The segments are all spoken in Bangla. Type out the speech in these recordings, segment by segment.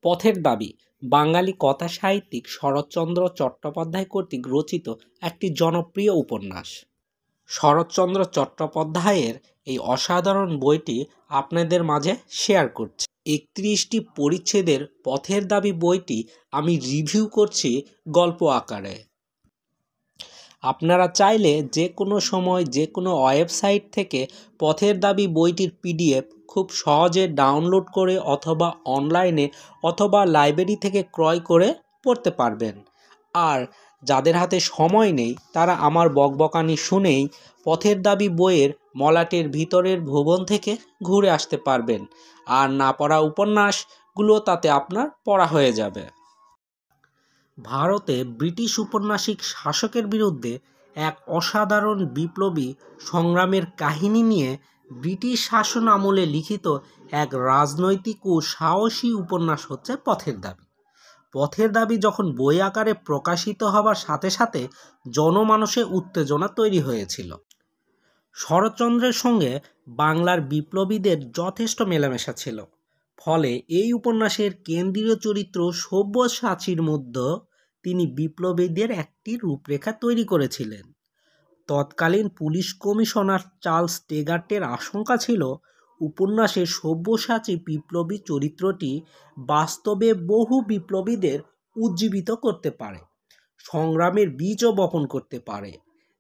পথের দাবি বাঙালি কথা সাহিত্যিক শরৎচন্দ্র চট্টোপাধ্যায় কর্তৃক রচিত একটি জনপ্রিয় উপন্যাস। শরৎচন্দ্র চট্টোপাধ্যায়ের এই অসাধারণ বইটি আপনাদের মাঝে শেয়ার করছি। 31টি পরিচ্ছেদের পথের দাবি বইটি আমি রিভিউ করছি গল্প আকারে। আপনারা চাইলে যে কোনো সময় যে কোনো ওয়েবসাইট থেকে পথের দাবি বইটির পিডিএফ খুব সহজে ডাউনলোড করে অথবা অনলাইনে অথবা লাইব্রেরি থেকে ক্রয় করে পড়তে পারবেন। আর যাদের হাতে সময় নেই তারা আমার বকবকানি শুনেই পথের দাবি বইয়ের মলাটের ভিতরের ভুবন থেকে ঘুরে আসতে পারবেন। আর না পড়া উপন্যাসগুলো তাতে আপনার পড়া হয়ে যাবে। ভারতে ব্রিটিশ উপন্যাসিক শাসকের বিরুদ্ধে এক অসাধারণ বিপ্লবী সংগ্রামের কাহিনী নিয়ে ব্রিটিশ শাসন আমলে লিখিত এক রাজনৈতিক ও সাহসী উপন্যাস হচ্ছে পথের দাবি। পথের দাবি যখন বই আকারে প্রকাশিত হবার সাথে সাথে জনমানসে উত্তেজনা তৈরি হয়েছিল। শরৎচন্দ্রের সঙ্গে বাংলার বিপ্লবীদের যথেষ্ট মেলামেশা ছিল, ফলে এই উপন্যাসের কেন্দ্রীয় চরিত্র সব্যসাচীর মধ্যে তিনি বিপ্লবীদের একটি রূপরেখা তৈরি করেছিলেন। তৎকালীন পুলিশ কমিশনার চার্লস টেগার্টের আশঙ্কা ছিল উপন্যাসে সব্যসাচী বিপ্লবী চরিত্রটি বাস্তবে বহু বিপ্লবীদের উজ্জীবিত করতে পারে, সংগ্রামের বীজও বপন করতে পারে,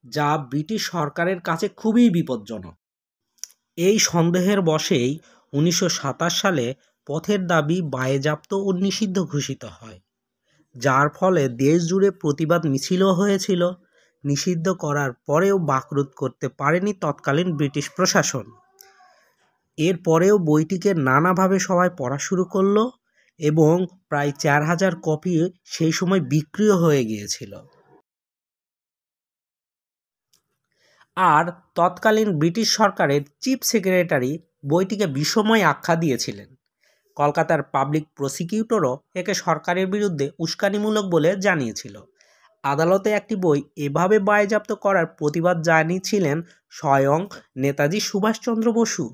যা ব্রিটিশ সরকারের কাছে খুবই বিপজ্জনক। এই সন্দেহের বশেই 1927 সালে পথের দাবি বাজেয়াপ্ত ও নিষিদ্ধ ঘোষিত হয়, যার ফলে দেশ জুড়ে প্রতিবাদ মিছিলও হয়েছিল। নিষিদ্ধ করার পরেও বাকরুদ্ধ করতে পারেনি তৎকালীন ব্রিটিশ প্রশাসন। এরপরেও বইটিকে নানাভাবে সবাই পড়া শুরু করলো এবং প্রায় 4000 কপি সেই সময় বিক্রিও হয়ে গিয়েছিল। আর তৎকালীন ব্রিটিশ সরকারের চিফ সেক্রেটারি বইটিকে বিষময় আখ্যা দিয়েছিলেন। কলকাতার পাবলিক প্রসিকিউটরও একে সরকারের বিরুদ্ধে উস্কানিমূলক বলে জানিয়েছিল। আদালতে একটি বই এভাবে বাজেয়াপ্ত করার প্রতিবাদ জানিয়েছিলেন স্বয়ং নেতাজি সুভাষচন্দ্র বসু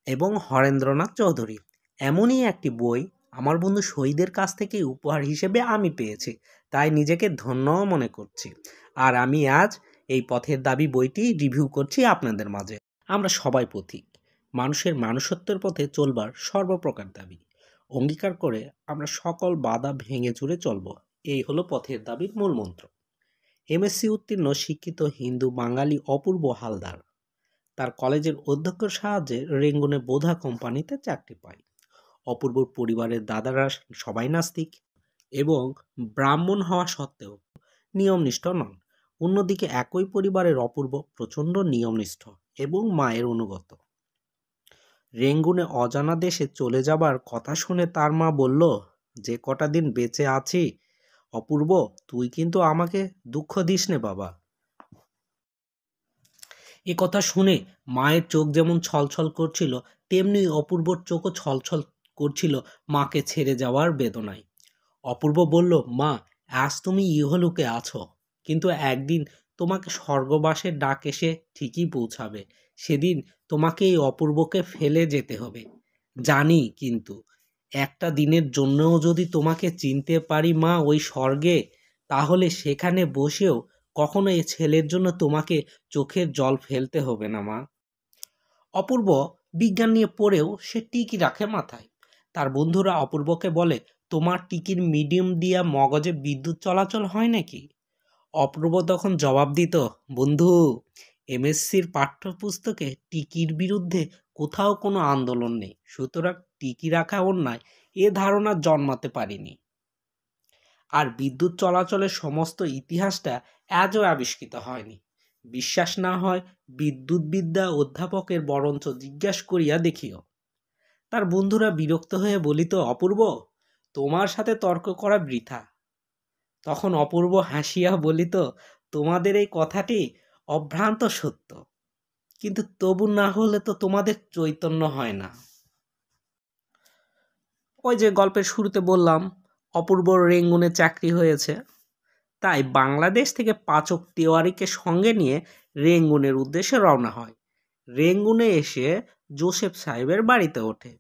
এবং হরেন্দ্রনাথ চৌধুরী। এমনই একটি বই আমার বন্ধু শহীদের কাছ থেকে উপহার হিসেবে আমি পেয়েছি, তাই নিজেকে ধন্যও মনে করছি। আর আমি আজ এই পথের দাবি বইটি রিভিউ করছি আপনাদের মাঝে। আমরা সবাই পথিক, মানুষের মানুষত্বের পথে চলবার সর্বপ্রকার দাবি অঙ্গীকার করে আমরা সকল বাধা ভেঙে চুরে চলব, এই হলো পথের দাবির মূল মন্ত্র। এমএসসি উত্তীর্ণ শিক্ষিত হিন্দু বাঙালি অপূর্ব হালদার তার কলেজের অধ্যক্ষের সাহায্যে রেঙ্গুনে বোধা কোম্পানিতে চাকরি পায়। অপূর্বর পরিবারের দাদারা সবাই নাস্তিক এবং ব্রাহ্মণ হওয়া সত্ত্বেও নিয়মনিষ্ঠ নন। অন্যদিকে একই পরিবারের অপূর্ব প্রচণ্ড নিয়মনিষ্ঠ এবং মায়ের অনুগত। রেঙ্গুনে অজানা দেশে চলে যাবার কথা শুনে তার মা বলল, যে কটা দিন বেঁচে আছি অপূর্ব, তুই কিন্তু আমাকে দুঃখ দিস নে বাবা। এ কথা শুনে মায়ের চোখ যেমন ছলছল করছিল, তেমনি অপূর্বর চোখও ছলছল করছিল মাকে ছেড়ে যাওয়ার বেদনায়। অপূর্ব বলল, মা, আজ তুমি ইহলোকে আছো, কিন্তু একদিন তোমাকে স্বর্গবাসের ডাক এসে ঠিকই পৌঁছাবে। সেদিন তোমাকে এই অপূর্বকে ফেলে যেতে হবে জানি, কিন্তু একটা দিনের জন্যও যদি তোমাকে চিনতে পারি মা ওই স্বর্গে, তাহলে সেখানে বসেও কখনো এই ছেলের জন্য তোমাকে চোখের জল ফেলতে হবে না মা। অপূর্ব বিজ্ঞান নিয়ে পড়েও সে টিকি রাখে মাথায়। তার বন্ধুরা অপূর্বকে বলে, তোমার টিকির মিডিয়াম দিয়া মগজে বিদ্যুৎ চলাচল হয় নাকি? অপূর্ব তখন জবাব দিত, বন্ধু, এমএসসির পাঠ্যপুস্তকে টিকির বিরুদ্ধে কোথাও কোনো আন্দোলন নেই, সুতরাং টিকি রাখা অন্যায় এ ধারণা জন্মাতে পারিনি। আর বিদ্যুৎ চলাচলের সমস্ত ইতিহাসটা আজও আবিষ্কৃত হয়নি। বিশ্বাস না হয় বিদ্যুৎবিদ্যা অধ্যাপকের বরঞ্চ জিজ্ঞাসা করিয়া দেখিও। তার বন্ধুরা বিরক্ত হয়ে বলিত, অপূর্ব, তোমার সাথে তর্ক করা বৃথা। তখন অপূর্ব হাসিয়া বলিত, তোমাদের এই কথাটি অভ্রান্ত সত্য, কিন্তু তবু না হলে তো তোমাদের চৈতন্য হয় না। ওই যে গল্পের শুরুতে বললাম, অপূর্ব রেঙ্গুনে চাকরি হয়েছে, তাই বাংলাদেশ থেকে পাচক তেওয়ারিকে সঙ্গে নিয়ে রেঙ্গুনের উদ্দেশ্যে রওনা হয়। রেঙ্গুনে এসে জোসেফ সাহেবের বাড়িতে ওঠে।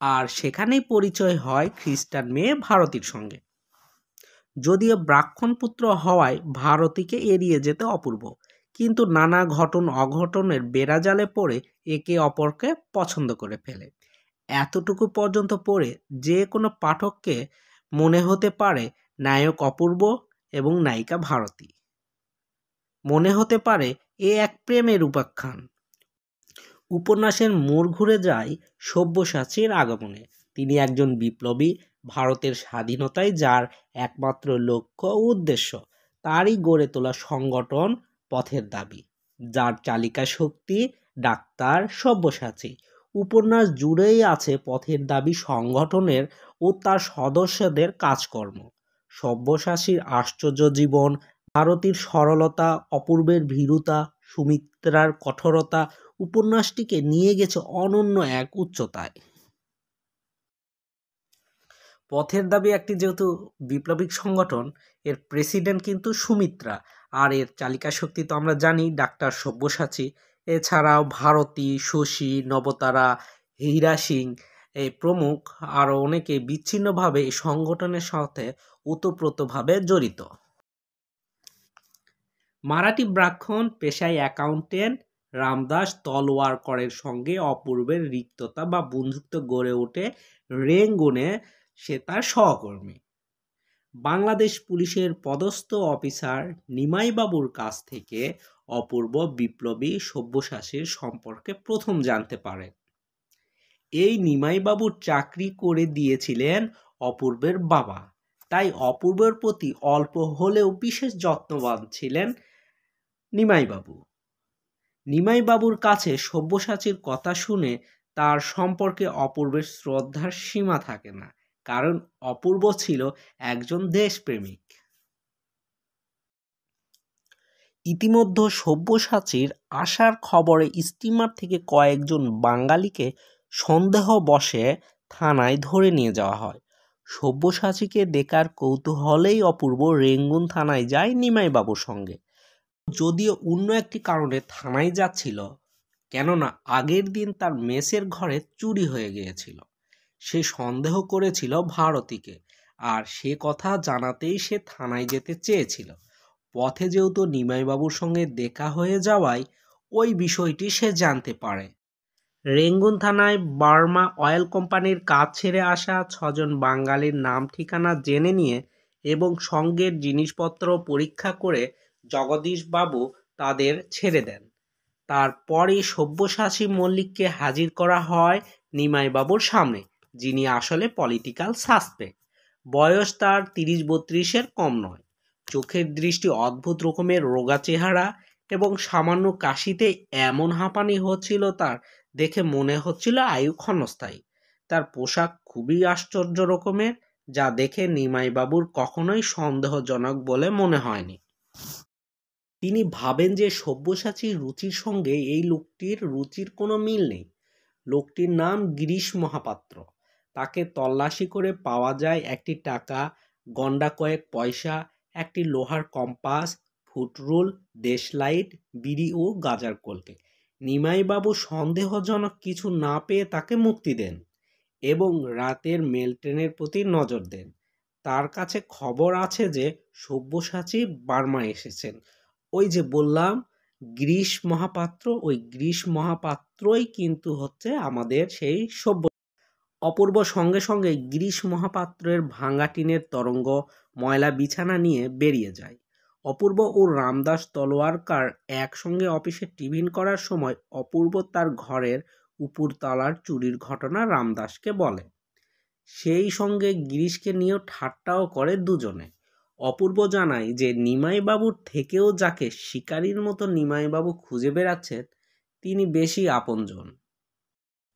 আর সেখানেই পরিচয় হয় খ্রিস্টান মেয়ে ভারতীর সঙ্গে। যদিও ব্রাহ্মণ পুত্র হওয়ায় ভারতীকে এড়িয়ে যেতে অপূর্ব, কিন্তু নানা ঘটন অঘটনের বেড়াজালে পড়ে একে অপরকে পছন্দ করে ফেলে। এতটুকু পর্যন্ত পড়ে যে কোনো পাঠককে মনে হতে পারে নায়ক অপূর্ব এবং নায়িকা ভারতী। মনে হতে পারে এ এক প্রেমের উপাখ্যান। উপন্যাসের মোড় ঘুরে যায় সব্যসাচীর আগমনে। তিনি একজন বিপ্লবী, ভারতের স্বাধীনতায় যার একমাত্র লক্ষ্য ও উদ্দেশ্য। তারই গড়ে তোলা সংগঠন পথের দাবি, যার চালিকা শক্তি ডাক্তার সব্যসাচী। উপন্যাস জুড়েই আছে পথের দাবি সংগঠনের ও তার সদস্যদের কাজকর্ম। সব্যসাচীর আশ্চর্য জীবন, ভারতীর সরলতা, অপূর্বের ভীরুতা, সুমিত্রার কঠোরতা উপন্যাসটিকে নিয়ে গেছে অনন্য এক উচ্চতায়। পথের দাবি একটি যেহেতু বিপ্লবিক সংগঠন, এর প্রেসিডেন্ট কিন্তু সুমিত্রা, আর এর চালিকা শক্তি তো আমরা জানি ডাক্তার সব্যসাচী। এছাড়াও ভারতী, শশী, নবতারা, হীরা সিং এই প্রমুখ আরও অনেকে বিচ্ছিন্নভাবে এই সংগঠনের সাথে ওতপ্রোতভাবে জড়িত। মারাঠি ব্রাহ্মণ পেশায় অ্যাকাউন্টেন্ট রামদাস তলওয়ারকরের সঙ্গে অপূর্বের রিক্ততা বা বন্ধুত্ব গড়ে ওঠে রেঙ্গুনে, সে তার সহকর্মী। বাংলাদেশ পুলিশের পদস্থ অফিসার নিমাইবাবুর কাছ থেকে অপূর্ব বিপ্লবী সব্যসাচীর সম্পর্কে প্রথম জানতে পারেন। এই নিমাইবাবুর চাকরি করে দিয়েছিলেন অপূর্বের বাবা, তাই অপূর্বের প্রতি অল্প হলেও বিশেষ যত্নবান ছিলেন নিমাইবাবু। নিমাইবাবুর কাছে সব্যসাচীর কথা শুনে তার সম্পর্কে অপূর্বের শ্রদ্ধার সীমা থাকে না, কারণ অপূর্ব ছিল একজন দেশপ্রেমিক। ইতিমধ্যে সব্যসাচীর আসার খবরে স্টিমার থেকে কয়েকজন বাঙালিকে সন্দেহবশে থানায় ধরে নিয়ে যাওয়া হয়। সব্যসাচীকে দেখার কৌতূহলেই অপূর্ব রেঙ্গুন থানায় যায় নিমাইবাবুর সঙ্গে। যদিও অন্য একটি কারণে থানায় যাচ্ছিল, কেননা আগের দিন তার মেসের ঘরে চুরি হয়ে গিয়েছিল। সে সন্দেহ করেছিল ভারতীকে, আর সে কথা জানাতেই সে থানায় যেতে চেয়েছিল। পথে যেহেতু নিমাইবাবুর সঙ্গে দেখা হয়ে যাওয়ায় ওই বিষয়টি সে জানতে পারে। রেঙ্গুন থানায় বার্মা অয়েল কোম্পানির কাজ ছেড়ে আসা 6 জন বাঙালির নাম ঠিকানা জেনে নিয়ে এবং সঙ্গের জিনিসপত্র পরীক্ষা করে জগদীশবাবু তাদের ছেড়ে দেন। তারপরই সব্যসাচী মল্লিককে হাজির করা হয় নিমাইবাবুর সামনে, যিনি আসলে পলিটিক্যাল সাসপেক্ট। বয়স তার 30-32-এর কম নয়। চোখের দৃষ্টি অদ্ভুত রকমের রোগা চেহারা এবং সামান্য কাশিতে এমন হাঁপানি হচ্ছিল তার, দেখে মনে হচ্ছিল আয়ু ক্ষণস্থায়ী। তার পোশাক খুবই আশ্চর্য রকমের, যা দেখে নিমাইবাবুর কখনোই সন্দেহজনক বলে মনে হয়নি। তিনি ভাবেন যে সব্যসাচীর রুচির সঙ্গে এই লোকটির রুচির কোনো মিল নেই। লোকটির নাম গিরিশ মহাপাত্র। তাকে তল্লাশি করে পাওয়া যায় একটি টাকা, গন্ডা কয়েক পয়সা, একটি লোহার কম্পাস, ফুটরুল, দেশলাইট, বিড়ি ও গাঁজার কলকে। নিমাইবাবু সন্দেহজনক কিছু না পেয়ে তাকে মুক্তি দেন এবং রাতের মেল ট্রেনের প্রতি নজর দেন। তার কাছে খবর আছে যে সব্যসাচী বার্মা এসেছেন। ওই যে বললাম গিরিশ মহাপাত্র, ওই গিরিশ মহাপাত্রই কিন্তু হচ্ছে আমাদের সেই সভ্য। অপূর্ব সঙ্গে সঙ্গে গিরিশ মহাপাত্রের ভাঙা টিনের তরঙ্গ, ময়লা বিছানা নিয়ে বেরিয়ে যায়। অপূর্ব ও রামদাস তলোয়ারকার একসঙ্গে অফিসে টিফিন করার সময় অপূর্ব তার ঘরের উপরতলার চুরির ঘটনা রামদাসকে বলে। সেই সঙ্গে গিরিশকে নিয়েও ঠাট্টাও করে দুজনে। অপূর্ব জানায় যে নিমাইবাবুর থেকেও যাকে শিকারীর মতো নিমাইবাবু খুঁজে বেড়াচ্ছেন তিনি বেশি আপনজন,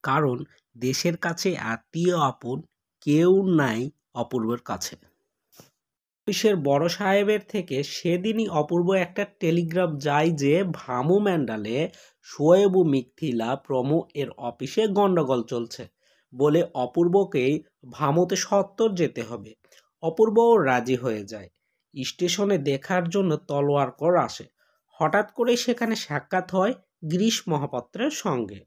কারণ দেশের কাছে আত্মীয় আপন কেউ নাই অপূর্বের কাছে। অফিসের বড় সাহেবের থেকে সেদিনই অপূর্ব একটা টেলিগ্রাফ যায় যে ভামু ম্যান্ডালে শোয়েবু মিথিলা প্রমুখ এর অফিসে গন্ডগোল চলছে বলে অপূর্বকেই ভামুতে সত্বর যেতে হবে। অপূর্বও রাজি হয়ে যায়। স্টেশনে দেখার জন্য তলোয়ারকর আসে। হঠাৎ করে সেখানে সাক্ষাৎ হয় গিরিশ মহাপাত্রের সঙ্গে।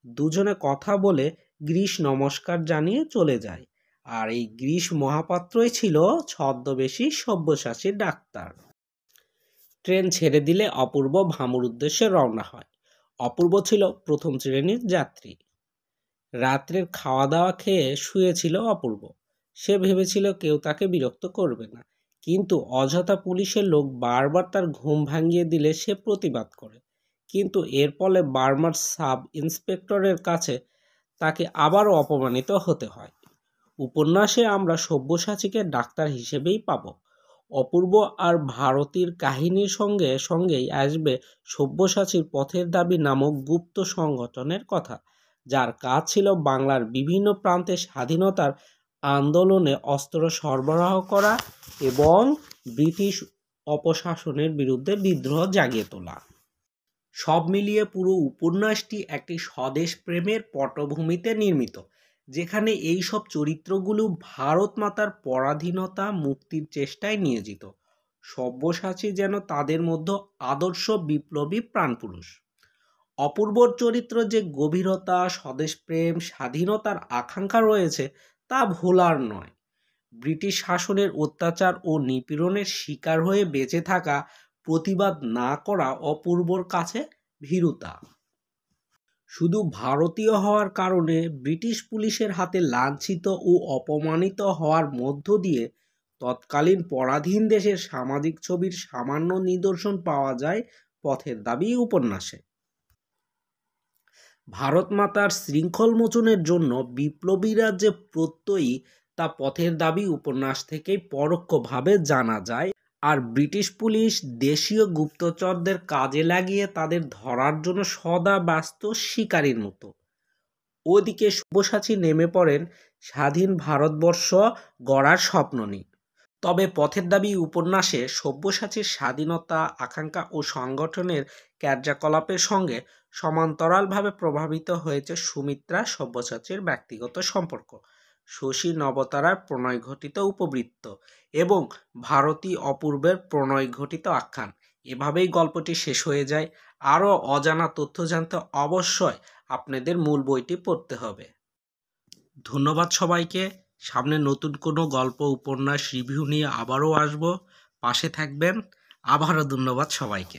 দুজনে কথা বলে গ্রীশ নমস্কার জানিয়ে চলে যায়। আর এই গ্রীশ মহাপাত্রই ছিল ছদ্মবেশী সব্যসাচী ডাক্তার। ট্রেন ছেড়ে দিলে অপূর্ব ভামুর উদ্দেশ্যে রওনা হয়। অপূর্ব ছিল প্রথম শ্রেণীর যাত্রী। রাত্রের খাওয়া দাওয়া খেয়ে শুয়েছিল অপূর্ব। সে ভেবেছিল কেউ তাকে বিরক্ত করবে না, কিন্তু অযথা পুলিশের লোক বারবার তার ঘুম ভাঙিয়ে দিলে সে প্রতিবাদ করে। কিন্তু এর ফলে বার্মার সাব ইন্সপেক্টরের কাছে তাকে আবারও অপমানিত হতে হয়। উপন্যাসে আমরা সব্যসাচীকে ডাক্তার হিসেবেই পাব। অপূর্ব আর ভারতীর কাহিনীর সঙ্গে সঙ্গেই আসবে সব্যসাচীর পথের দাবি নামক গুপ্ত সংগঠনের কথা, যার কাজ ছিল বাংলার বিভিন্ন প্রান্তে স্বাধীনতার আন্দোলনে অস্ত্র সরবরাহ করা এবং ব্রিটিশ অপশাসনের বিরুদ্ধে বিদ্রোহ জাগিয়ে তোলা। সব মিলিয়ে পুরো উপন্যাসটি একটি স্বদেশ প্রেমের পটভূমিতে নির্মিত, যেখানে এই সব চরিত্রগুলো ভারত মাতার পরাধীনতা মুক্তির চেষ্টায় নিয়োজিত। সব্যসাচী যেন তাদের মধ্যে আদর্শ বিপ্লবী প্রাণপুরুষ। অপূর্বর চরিত্র যে গভীরতা, স্বদেশপ্রেম, স্বাধীনতার আকাঙ্ক্ষা রয়েছে তা ভোলার নয়। ব্রিটিশ শাসনের অত্যাচার ও নিপীড়নের শিকার হয়ে বেঁচে থাকা, প্রতিবাদ না করা অপূর্বর কাছে ভীরুতা। শুধু ভারতীয় হওয়ার কারণে ব্রিটিশ পুলিশের হাতে লাঞ্ছিত ও অপমানিত হওয়ার মধ্য দিয়ে তৎকালীন পরাধীন দেশের সামাজিক ছবির সামান্য নিদর্শন পাওয়া যায় পথের দাবি উপন্যাসে। ভারত মাতার শৃঙ্খল মোচনের জন্য বিপ্লবীরা যে প্রত্যয়ী তা পথের দাবি উপন্যাস থেকেই পরোক্ষভাবে জানা যায়। আর ব্রিটিশ পুলিশ দেশীয় গুপ্তচরদের কাজে লাগিয়ে তাদের ধরার জন্য সদা ব্যস্ত শিকারীর মতো। ওদিকে সব্যসাচী নেমে পড়েন স্বাধীন ভারতবর্ষ গড়ার স্বপ্ন নিয়ে। তবে পথের দাবি উপন্যাসে সব্যসাচীর স্বাধীনতা আকাঙ্ক্ষা ও সংগঠনের কার্যকলাপের সঙ্গে সমান্তরালভাবে প্রভাবিত হয়েছে সুমিত্রা সব্যসাচীর ব্যক্তিগত সম্পর্ক, শশী নবতারার প্রণয় ঘটিত উপবৃত্ত এবং ভারতী অপূর্বের প্রণয় ঘটিত আখ্যান। এভাবেই গল্পটি শেষ হয়ে যায়। আরও অজানা তথ্য জানতে অবশ্যই আপনাদের মূল বইটি পড়তে হবে। ধন্যবাদ সবাইকে। সামনে নতুন কোনো গল্প উপন্যাস রিভিউ নিয়ে আবারও আসবো। পাশে থাকবেন। আবারও ধন্যবাদ সবাইকে।